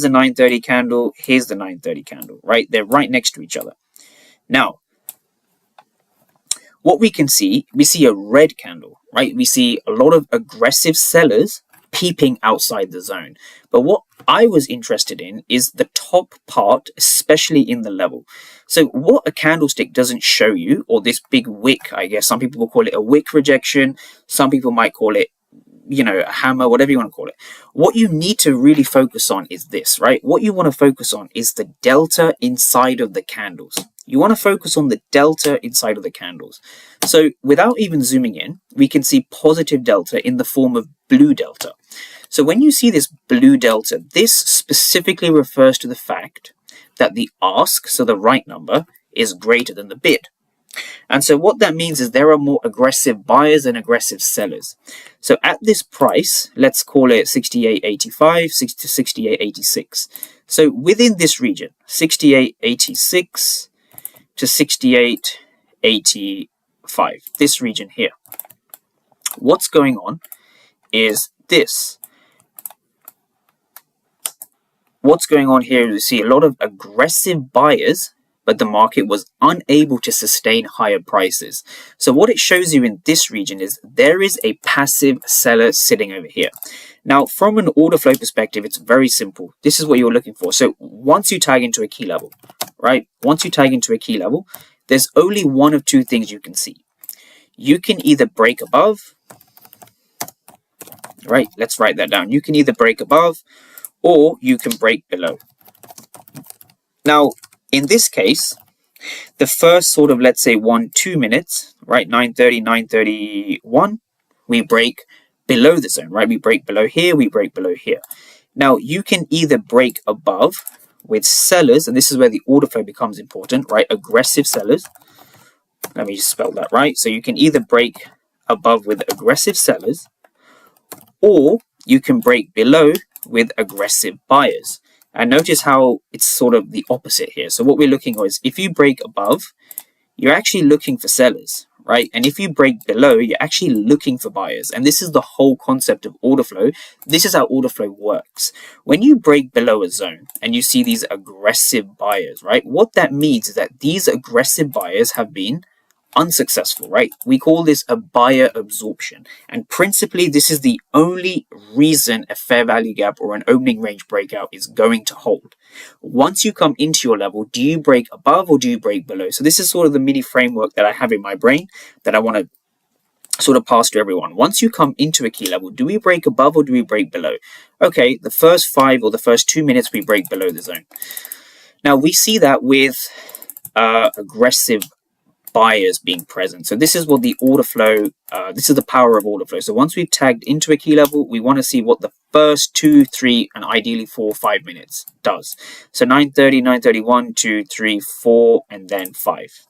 a 930 candle, here's the 930 candle, right? They're right next to each other. Now, what we can see, we see a red candle, right? We see a lot of aggressive sellers peeping outside the zone. But what I was interested in is the top part, especially in the level. So what a candlestick doesn't show you, or this big wick, I guess, some people will call it a wick rejection, some people might call it, you know, a hammer, whatever you want to call it. What you need to really focus on is this, right? What you want to focus on is the delta inside of the candles. You want to focus on the delta inside of the candles. So without even zooming in, we can see positive delta in the form of blue delta. So when you see this blue delta, this specifically refers to the fact that the ask, so the right number, is greater than the bid. And so what that means is there are more aggressive buyers and aggressive sellers. So at this price, let's call it 68.85 to 68.86. So within this region, 68.86 to 68.85, this region here, what's going on is this. What's going on here is we see a lot of aggressive buyers, but the market was unable to sustain higher prices. So what it shows you in this region is there is a passive seller sitting over here. Now, from an order flow perspective, it's very simple. This is what you're looking for. So once you tag into a key level, right? Once you tag into a key level, there's only one of two things you can see. You can either break above, right? Let's write that down. You can either break above or you can break below. Now, in this case, the first sort of, let's say 1-2 minutes, right? 9:30, 9:31, we break below the zone, right? We break below here, we break below here. Now, you can either break above with sellers, and this is where the order flow becomes important, right? Aggressive sellers. Let me just spell that right. So you can either break above with aggressive sellers, or you can break below with aggressive buyers. And notice how it's sort of the opposite here. So what we're looking for is if you break above, you're actually looking for sellers, right? And if you break below, you're actually looking for buyers. And this is the whole concept of order flow. This is how order flow works. When you break below a zone and you see these aggressive buyers, right? What that means is that these aggressive buyers have been unsuccessful, right? We call this a buyer absorption. And principally, this is the only reason a fair value gap or an opening range breakout is going to hold. Once you come into your level, do you break above or do you break below? So this is sort of the mini framework that I have in my brain that I want to sort of pass to everyone. Once you come into a key level, do we break above or do we break below? Okay, the first 5 or the first 2 minutes, we break below the zone. Now, we see that with aggressive buyers being present. So this is what the order flow, this is the power of order flow. So once we've tagged into a key level, we want to see what the first 2, 3, and ideally 4 or 5 minutes does. So 9:30, 9:31, 2, 3, 4, and then 5.